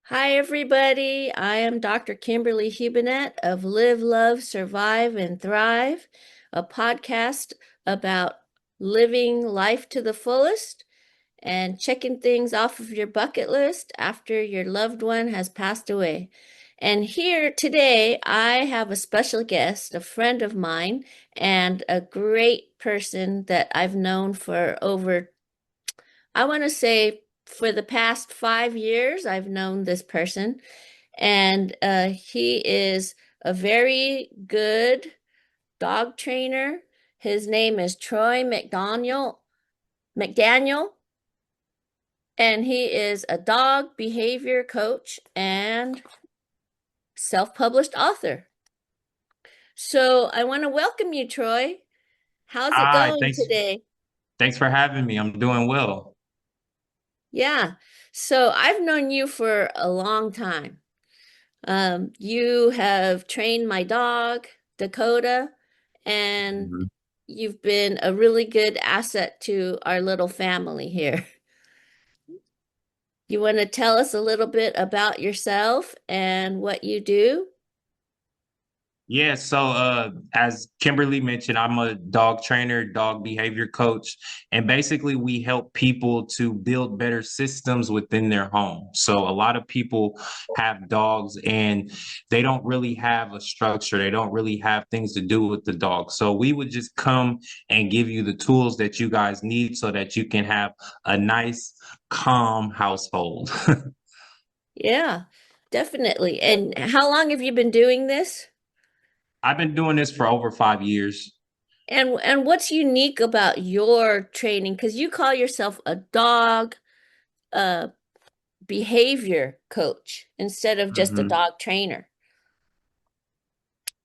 Hi, everybody. I am Dr. Kimberly Hubinet of Live, Love, Survive, and Thrive, a podcast about living life to the fullest and checking things off of your bucket list after your loved one has passed away. And here today, I have a special guest, a friend of mine, and a great person that I've known for I want to say, for the past 5 years, I've known this person, and he is a very good dog trainer. His name is Troy McDaniel, and he is a dog behavior coach and self-published author. So I want to welcome you, Troy. How's it Hi, going today? thanks for having me. I'm doing well. Yeah. So I've known you for a long time. You have trained my dog, Dakota, and Mhm. you've been a really good asset to our little family here. You want to tell us a little bit about yourself and what you do? Yeah, as Kimberly mentioned, I'm a dog trainer, dog behavior coach, and basically we help people to build better systems within their home. So a lot of people have dogs and they don't really have a structure. They don't really have things to do with the dog. So we would just come and give you the tools that you guys need so that you can have a nice, calm household. Yeah, definitely. And how long have you been doing this? I've been doing this for over 5 years. And what's unique about your training? Because you call yourself a dog uh, behavior coach instead of just a Mhm. dog trainer.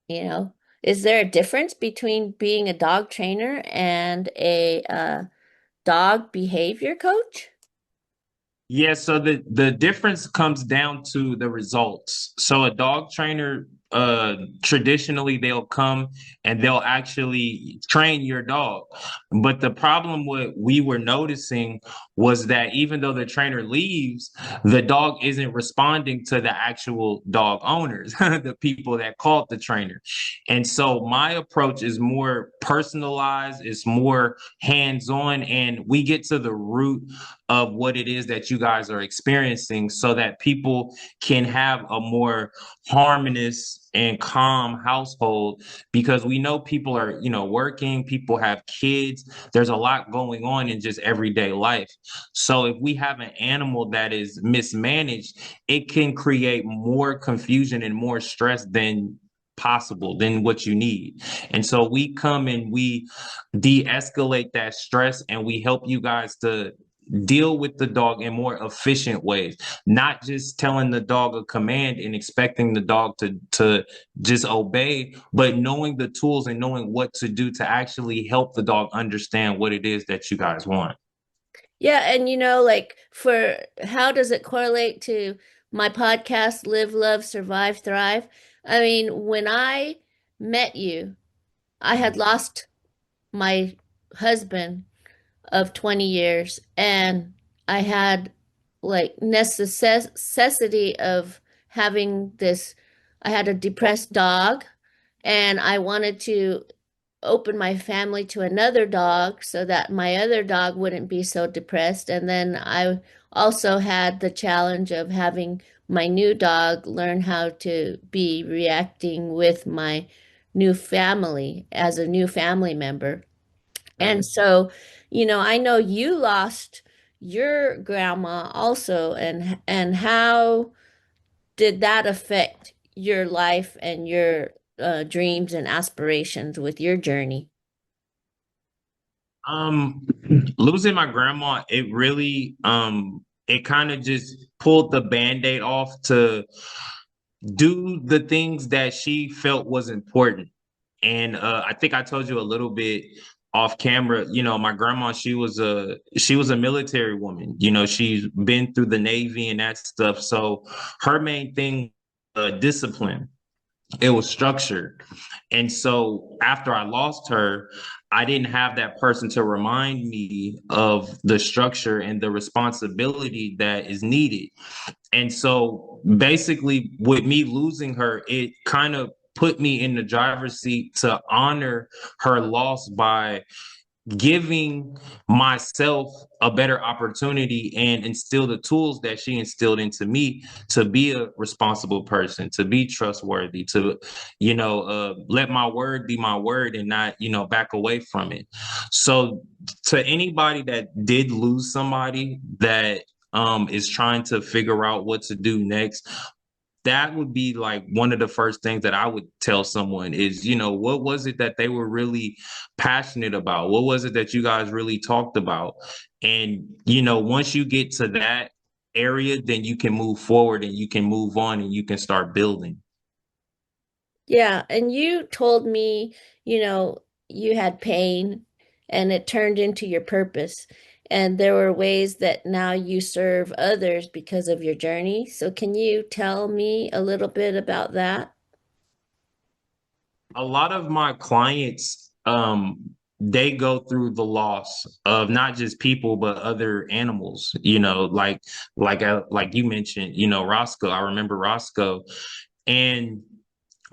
You know, is there a difference between being a dog trainer and a dog behavior coach? Yeah, so the difference comes down to the results. So a dog trainer, traditionally they'll come and they'll actually train your dog. But the problem what we were noticing was that even though the trainer leaves, the dog isn't responding to the actual dog owners, the people that called the trainer. And so my approach is more personalized, it's more hands-on, and we get to the root of what it is that you guys are experiencing so that people can have a more harmonious and calm household, because we know people are, working, people have kids, there's a lot going on in just everyday life. So if we have an animal that is mismanaged, it can create more confusion and more stress than possible than what you need. And so we come and we de-escalate that stress and we help you guys to deal with the dog in more efficient ways, not just telling the dog a command and expecting the dog to just obey, but knowing the tools and knowing what to do to actually help the dog understand what it is that you guys want. Yeah, and like for how does it correlate to my podcast, Live, Love, Survive, Thrive? I mean, when I met you, I had lost my husband of 20 years, and I had like necessity of having this. I had a depressed dog, and I wanted to open my family to another dog so that my other dog wouldn't be so depressed. And then I also had the challenge of having my new dog learn how to be reacting with my new family as a new family member. And Mhm. so, I know you lost your grandma also, and how did that affect your life and your dreams and aspirations with your journey? Um, Losing my grandma, it kind of just pulled the band-aid off to do the things that she felt was important. And I think I told you a little bit off camera. My grandma, she was a military woman. She's been through the Navy and that stuff. So her main thing, discipline. It was structured. And so after I lost her, I didn't have that person to remind me of the structure and the responsibility that is needed. And so basically, with me losing her, it kind of put me in the driver's seat to honor her loss by giving myself a better opportunity and instill the tools that she instilled into me to be a responsible person, to be trustworthy, to, let my word be my word and not, back away from it. So to anybody that did lose somebody that is trying to figure out what to do next, that would be like one of the first things that I would tell someone is, what was it that they were really passionate about? What was it that you guys really talked about? And, once you get to that area, then you can move forward and you can move on and you can start building. Yeah, and you told me, you had pain and it turned into your purpose. And there were ways that now you serve others because of your journey. So can you tell me a little bit about that? A lot of my clients, they go through the loss of not just people but other animals, like you mentioned, Roscoe. I remember Roscoe. And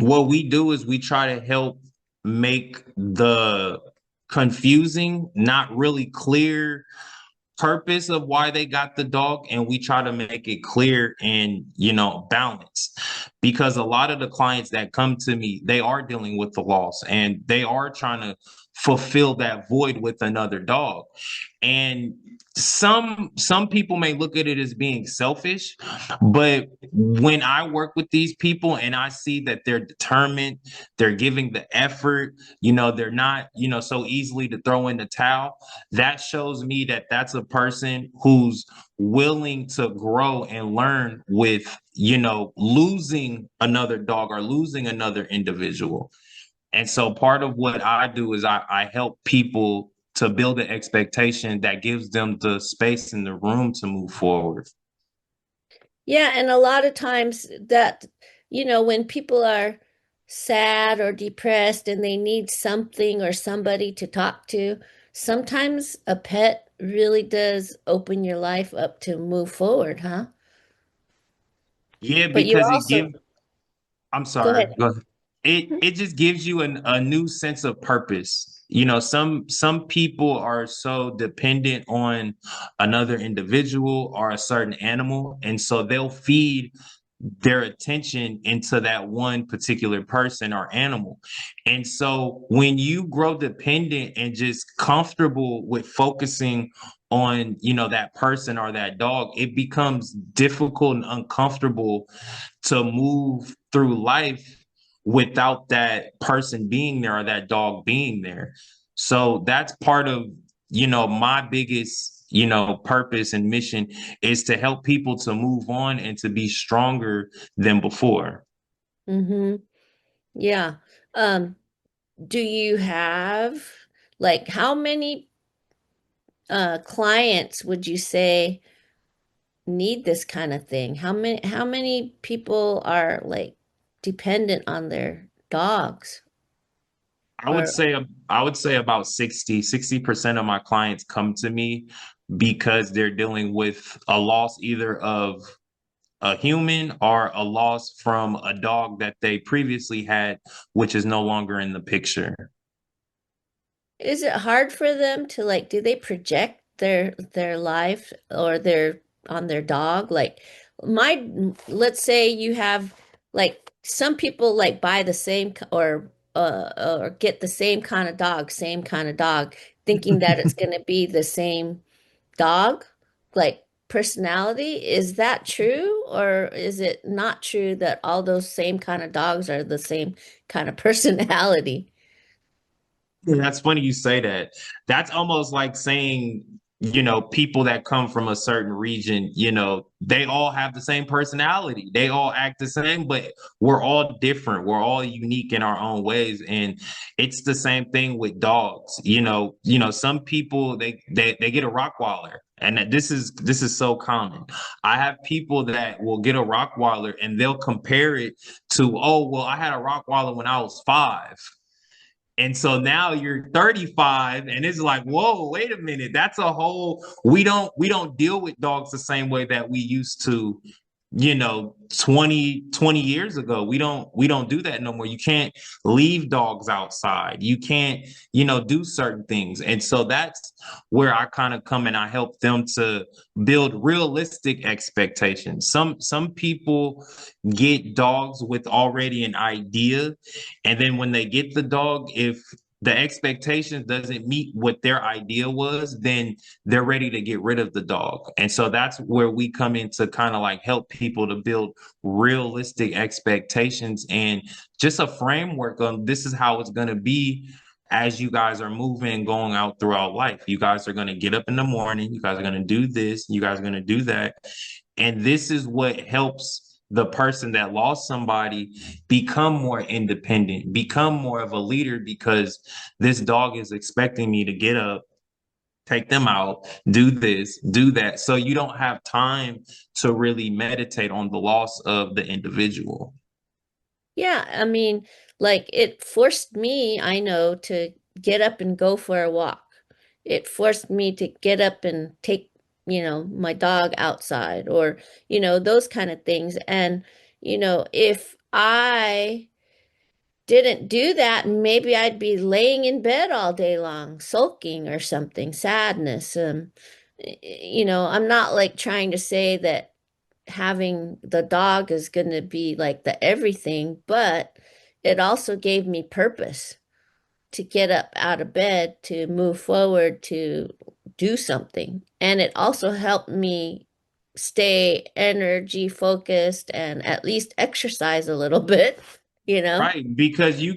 what we do is we try to help make the confusing not really clear purpose of why they got the dog, and we try to make it clear and balanced, because a lot of the clients that come to me, they are dealing with the loss and they are trying to fulfill that void with another dog. And some people may look at it as being selfish, but when I work with these people and I see that they're determined, they're giving the effort, they're not, so easily to throw in the towel, that shows me that that's a person who's willing to grow and learn with, losing another dog or losing another individual. And so part of what I do is I help people to build an expectation that gives them the space and the room to move forward. Yeah, and a lot of times that, when people are sad or depressed and they need something or somebody to talk to, sometimes a pet really does open your life up to move forward, huh? Yeah, But you because it also, gives, I'm go sorry, ahead. go ahead. It just gives you a new sense of purpose. Some people are so dependent on another individual or a certain animal, and so they'll feed their attention into that one particular person or animal. And so when you grow dependent and just comfortable with focusing on, that person or that dog, it becomes difficult and uncomfortable to move through life without that person being there or that dog being there. So that's part of, my biggest, purpose and mission is to help people to move on and to be stronger than before. Mm-hmm. Yeah. Um, do you have like how many clients would you say need this kind of thing? How many people are like dependent on their dogs? I would Or say I would say about 60% of my clients come to me because they're dealing with a loss either of a human or a loss from a dog that they previously had, which is no longer in the picture. is it hard for them to like, do they project their life or their on their dog? Like my, let's say you have like some people like buy the same or get the same kind of dog, thinking that it's going to be the same dog, like personality. Is that true, or is it not true that all those same kind of dogs are the same kind of personality? Yeah, that's funny you say that. That's almost like saying, people that come from a certain region, they all have the same personality. They all act the same, but we're all different. We're all unique in our own ways. And it's the same thing with dogs. Some people they get a Rottweiler. And this is so common. I have people that will get a Rottweiler and they'll compare it to, oh, well, I had a Rottweiler when I was 5. And so now you're 35 and it's like, whoa, wait a minute. That's a whole we don't deal with dogs the same way that we used to, 20 years ago. We don't do that no more. You can't leave dogs outside. You can't, do certain things. And so that's where I kind of come and I help them to build realistic expectations. Some people get dogs with already an idea, and then when they get the dog, if the expectations doesn't meet what their idea was, then they're ready to get rid of the dog. And so that's where we come in to kind of like help people to build realistic expectations and just a framework on this is how it's going to be as you guys are moving and going out throughout life. You guys are going to get up in the morning, you guys are going to do this, you guys are going to do that. And this is what helps the person that lost somebody become more independent, become more of a leader, because this dog is expecting me to get up, take them out, do this, do that. So you don't have time to really meditate on the loss of the individual. Yeah, I mean, like it forced me, I know, to get up and go for a walk. It forced me to get up and take, my dog outside or, those kind of things. And, if I didn't do that, maybe I'd be laying in bed all day long, sulking or something, sadness. I'm not like trying to say that having the dog is going to be like the everything, but it also gave me purpose to get up out of bed, to move forward, to do something. And it also helped me stay energy focused and at least exercise a little bit, you know? Right, because you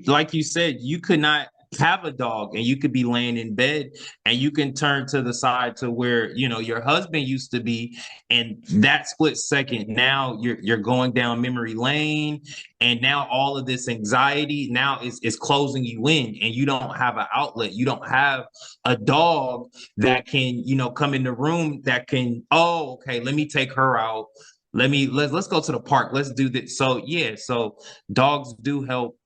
like you said, you could not have a dog and you could be laying in bed and you can turn to the side to where, your husband used to be, and that split second now you're going down memory lane, and now all of this anxiety now is closing you in and you don't have an outlet. You don't have a dog that can, come in the room that can, oh, okay, let me take her out. Let's go to the park. Let's do this. So yeah, so dogs do help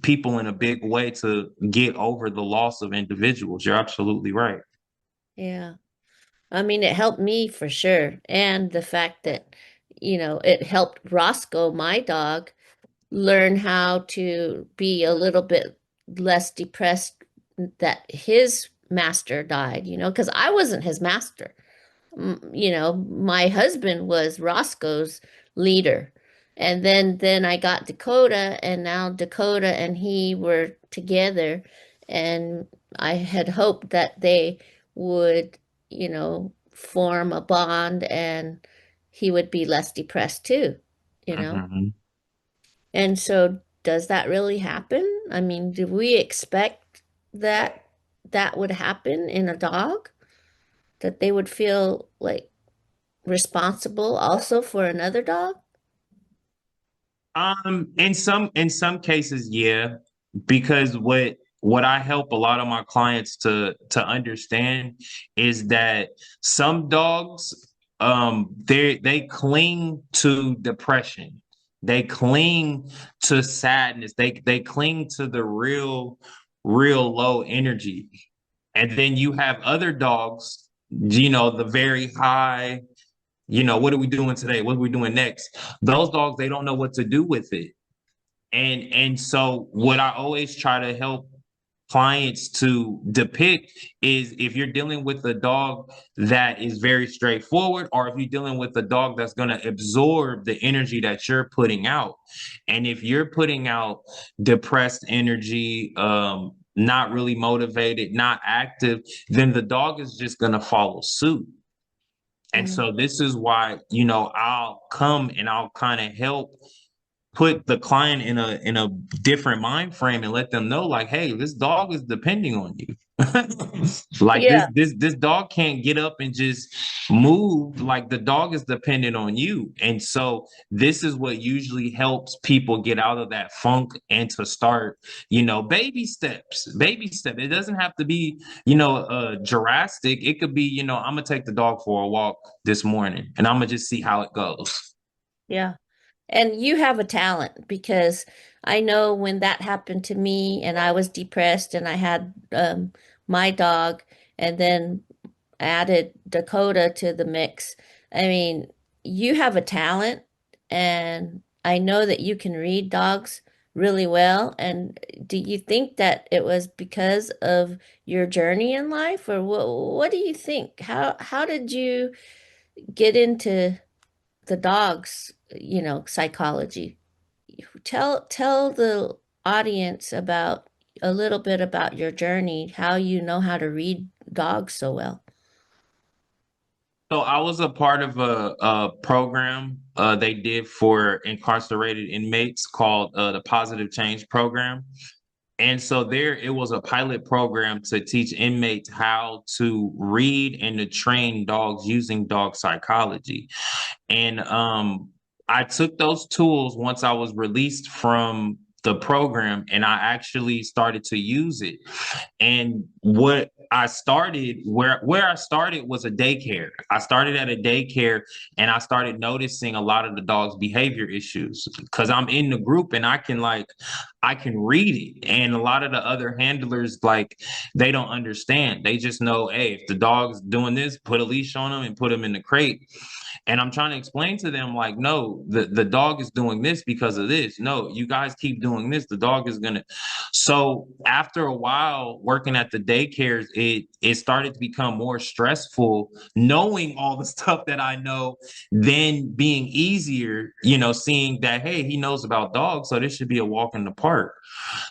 people in a big way to get over the loss of individuals. You're absolutely right. Yeah. I mean, it helped me for sure. And the fact that, it helped Roscoe, my dog, learn how to be a little bit less depressed that his master died, because I wasn't his master. My husband was Roscoe's leader. And then I got Dakota, and now Dakota and he were together, and I had hoped that they would, form a bond and he would be less depressed too, you know? Mhm. And so does that really happen? I mean, do we expect that that would happen in a dog? That they would feel like responsible also for another dog? In some cases, yeah, because what I help a lot of my clients to understand is that some dogs, they cling to depression, they cling to sadness, they cling to the real low energy, and then you have other dogs, the very high, what are we doing today? What are we doing next? Those dogs, they don't know what to do with it. And so what I always try to help clients to depict is if you're dealing with a dog that is very straightforward, or if you're dealing with a dog that's going to absorb the energy that you're putting out. And if you're putting out depressed energy, not really motivated, not active, then the dog is just going to follow suit. And Mm. so this is why, I'll come and I'll kind of help put the client in a different mind frame and let them know, like, hey, this dog is depending on you. Like this Yeah, this this dog can't get up and just move. Like the dog is dependent on you. And so this is what usually helps people get out of that funk and to start, baby steps. Baby step. It doesn't have to be, drastic. It could be, I'm gonna take the dog for a walk this morning and I'm gonna just see how it goes. yeah. And you have a talent because I know when that happened to me and I was depressed and I had my dog and then added Dakota to the mix. I mean, you have a talent, and I know that you can read dogs really well. And do you think that it was because of your journey in life, or what do you think? How did you get into the dogs, psychology? Tell the audience about a little bit about your journey, how you know how to read dogs so well. So I was a part of a program they did for incarcerated inmates called the Positive Change Program. And so there it was a pilot program to teach inmates how to read and to train dogs using dog psychology. And I took those tools once I was released from the program and I actually started to use it. And what I started where I started was a daycare. I started at a daycare and I started noticing a lot of the dog's behavior issues because I'm in the group and I can read it. And a lot of the other handlers they don't understand. They just know, hey, if the dog's doing this, put a leash on him and put him in the crate. And I'm trying to explain to them, like, no, the dog is doing this because of this. No, you guys keep doing this. The dog is gonna. So after a while working at the daycares, it started to become more stressful, knowing all the stuff that I know, then being easier, seeing that, hey, he knows about dogs, so this should be a walk in the park.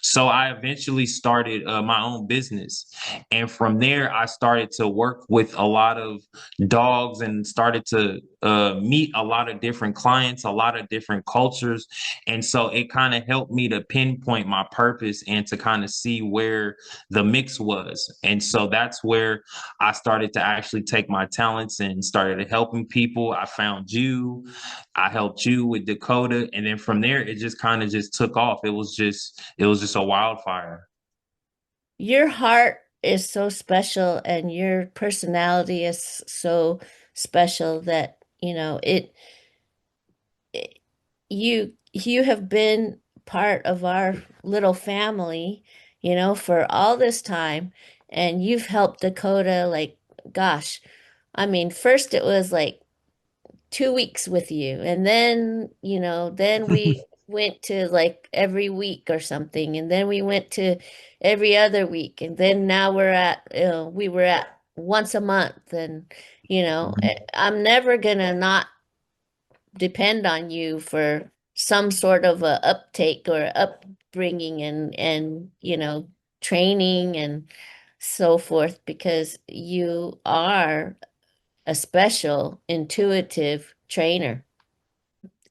So I eventually started my own business. And from there, I started to work with a lot of dogs and started to meet a lot of different clients, a lot of different cultures. And so it kind of helped me to pinpoint my purpose and to kind of see where the mix was. And so that's where I started to actually take my talents and started helping people. I found you, I helped you with Dakota. And then from there, it just kind of just took off. It was just a wildfire. Your heart is so special and your personality is so special that, it you have been part of our little family, for all this time, and you've helped Dakota like, gosh, I mean, first it was like 2 weeks with you. And then, then we went to like every week or something. And then we went to every other week. And then now we were at once a month. And, I'm never gonna not depend on you for some sort of a uptake or upbringing and, training and so forth, because you are a special, intuitive trainer.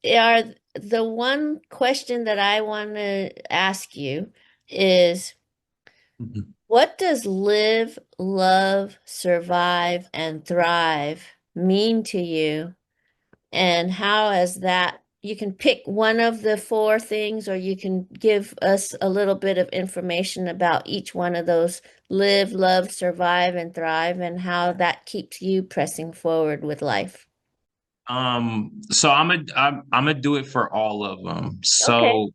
Are the one question that I want to ask you is, what does live, love, survive, and thrive mean to you? And how has that, you can pick one of the four things, or you can give us a little bit of information about each one of those: live, love, survive, and thrive, and how that keeps you pressing forward with life. So I'm gonna do it for all of them. Okay.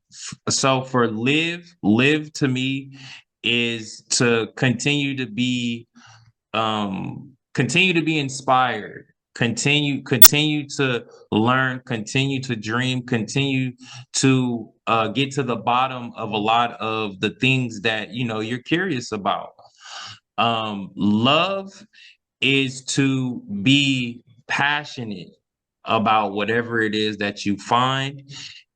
So for live to me is to continue to be inspired, continue to learn, continue to dream, continue to get to the bottom of a lot of the things that you're curious about. Love is to be passionate about whatever it is that you find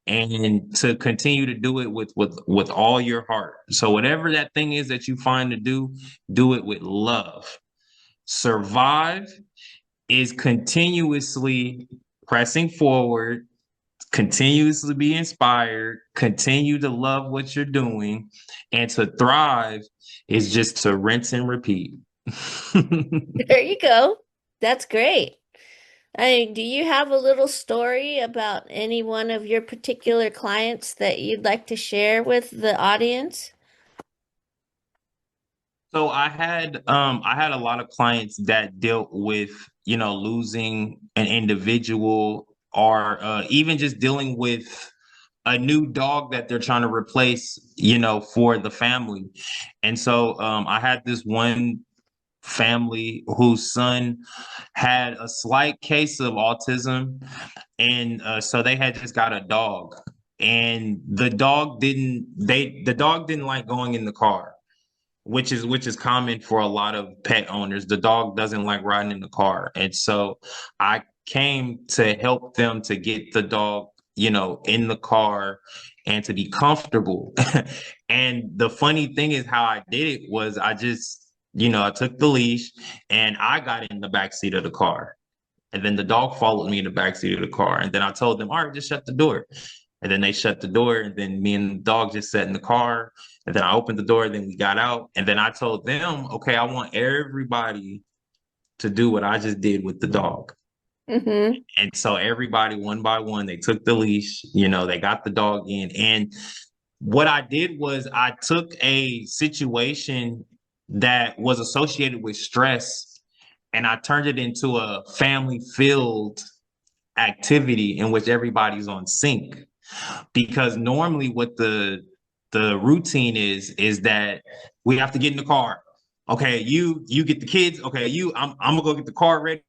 and to continue to do it with all your heart. So whatever that thing is that you find to do it with love. Survive is continuously pressing forward, continuously be inspired, continue to love what you're doing, and to thrive is just to rinse and repeat. There you go. That's great. Do you have a little story about any one of your particular clients that you'd like to share with the audience? So I had a lot of clients that dealt with, losing an individual or even just dealing with a new dog that they're trying to replace, for the family. And so I had this one family whose son had a slight case of autism, and so they had just got a dog, and the dog didn't like going in the car, which is common for a lot of pet owners. The dog doesn't like riding in the car. And so I came to help them to get the dog, in the car and to be comfortable. And the funny thing is how I did it was I just, I took the leash and I got in the back seat of the car. And then the dog followed me in the backseat of the car. And then I told them, all right, just shut the door. And then they shut the door. And then me and the dog just sat in the car. And then I opened the door. Then we got out. And then I told them, okay, I want everybody to do what I just did with the dog. Mm-hmm. And so everybody, one by one, they took the leash, they got the dog in. And what I did was I took a situation that was associated with stress and I turned it into a family filled activity in which everybody's on sync. Because normally what the routine is that we have to get in the car. Okay, you get the kids. Okay, I'm gonna go get the car ready.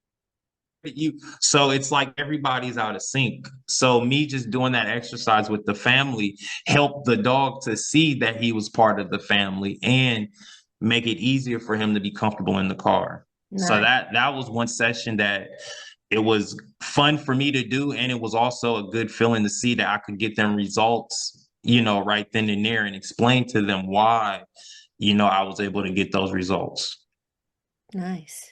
So it's like everybody's out of sync. So me just doing that exercise with the family helped the dog to see that he was part of the family and make it easier for him to be comfortable in the car. So Nice. that was one session that it was fun for me to do, and it was also a good feeling to see that I could get them results, right then and there, and explain to them why, I was able to get those results. Nice.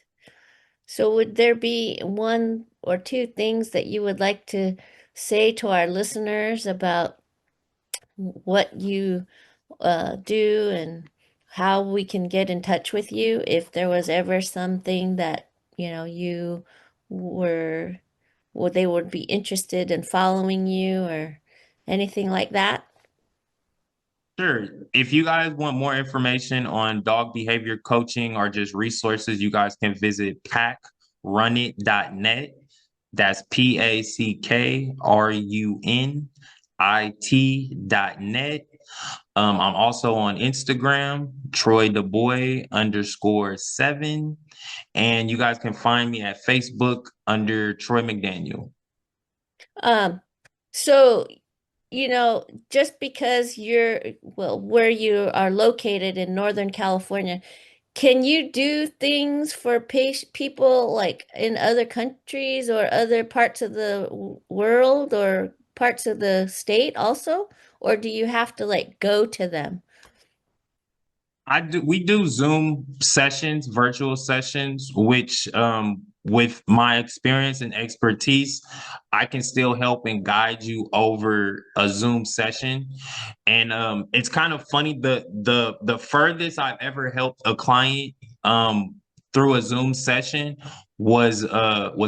So, would there be one or two things that you would like to say to our listeners about what you do and how we can get in touch with you if there was ever something that, you were, would they would be interested in following you or anything like that? Sure. If you guys want more information on dog behavior coaching or just resources, you guys can visit packrunit.net. That's PACKRUNIT.net. I'm also on Instagram, Troy DeBoy _7. And you guys can find me at Facebook under Troy McDaniel. Um, so, just because well, where you are located in Northern California, can you do things for people like in other countries or other parts of the world or parts of the state also? Or do you have to like go to them? We do Zoom sessions, virtual sessions, which with my experience and expertise, I can still help and guide you over a Zoom session. And it's kind of funny, the furthest I've ever helped a client through a Zoom session was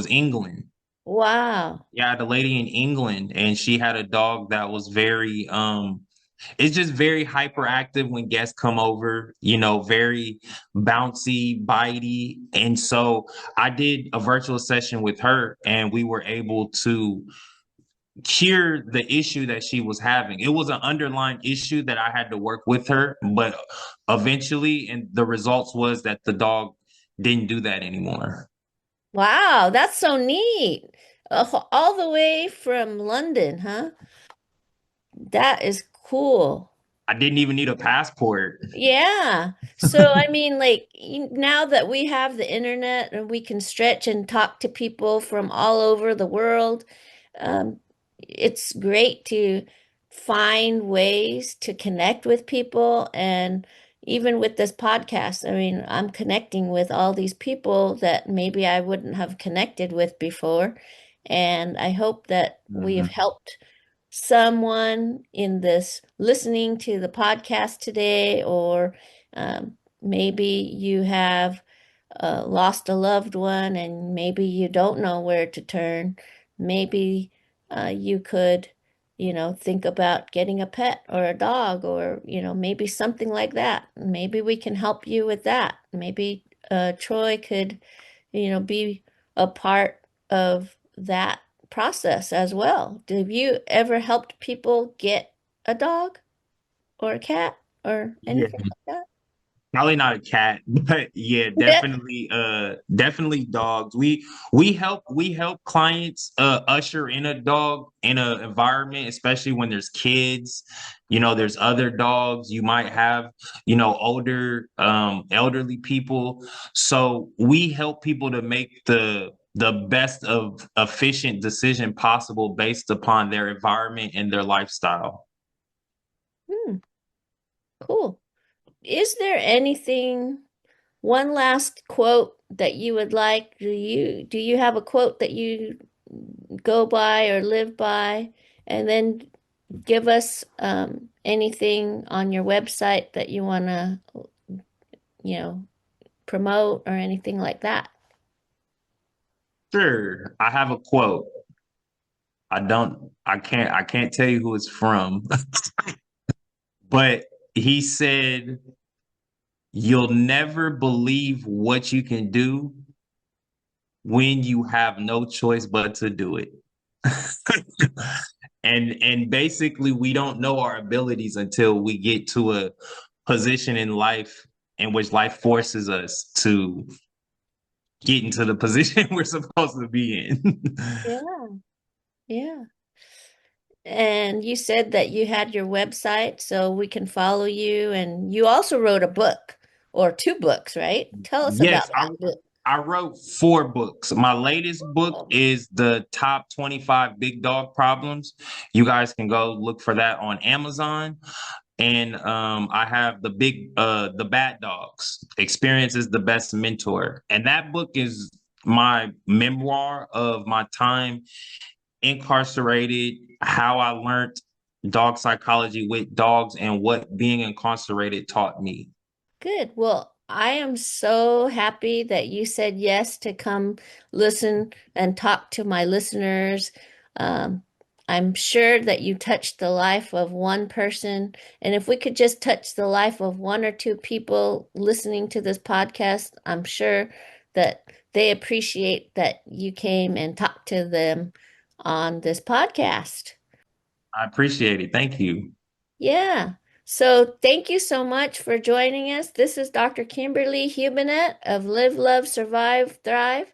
England. Wow. Yeah, the lady in England, and she had a dog that was very it's just very hyperactive when guests come over, very bouncy, bitey. And so I did a virtual session with her and we were able to cure the issue that she was having. It was an underlying issue that I had to work with her, but eventually, and the results was that the dog didn't do that anymore. Wow, that's so neat. All the way from London, huh? That is cool. I didn't even need a passport. Yeah. So, I mean, like now that we have the internet and we can stretch and talk to people from all over the world, it's great to find ways to connect with people. And even with this podcast, I mean, I'm connecting with all these people that maybe I wouldn't have connected with before. And I hope that we have Mhm. helped someone in this listening to the podcast today, or maybe you have lost a loved one and maybe you don't know where to turn. Maybe you could, think about getting a pet or a dog or, maybe something like that. Maybe we can help you with that. Maybe Troy could, be a part of that process as well. Have you ever helped people get a dog or a cat or Yeah. anything like Probably not a cat, but yeah, that? definitely dogs. We help clients usher in a dog in an environment, especially when there's kids. There's other dogs. You might have, older elderly people. So we help people to make the best of efficient decision possible based upon their environment and their lifestyle. Hmm, cool. Is there anything, one last quote that you would like? Do you have a quote that you go by or live by? And then give us anything on your website that you want to, you know, promote or anything like that. Sure, I have a quote. I can't tell you who it's from, but he said, "You'll never believe what you can do when you have no choice but to do it." And basically we don't know our abilities until we get to a position in life in which life forces us to get into the position we're supposed to be in. Yeah, yeah. And you said that you had your website so we can follow you. And you also wrote a book or two books, right? Tell us about Yes, I that book. I wrote 4 books. My latest book Oh, is the top 25 big dog problems. You guys can go look for that on Amazon. And I have the bad dogs. Experience is the best mentor. And that book is my memoir of my time incarcerated, how I learned dog psychology with dogs and what being incarcerated taught me. good. Well, I am so happy that you said yes to come listen and talk to my listeners. Um, I'm sure that you touched the life of one person. And if we could just touch the life of one or two people listening to this podcast, I'm sure that they appreciate that you came and talked to them on this podcast. I appreciate it. Thank you. Yeah. So thank you so much for joining us. This is Dr. Kimberly Hubinet of Live, Love, Survive, Thrive.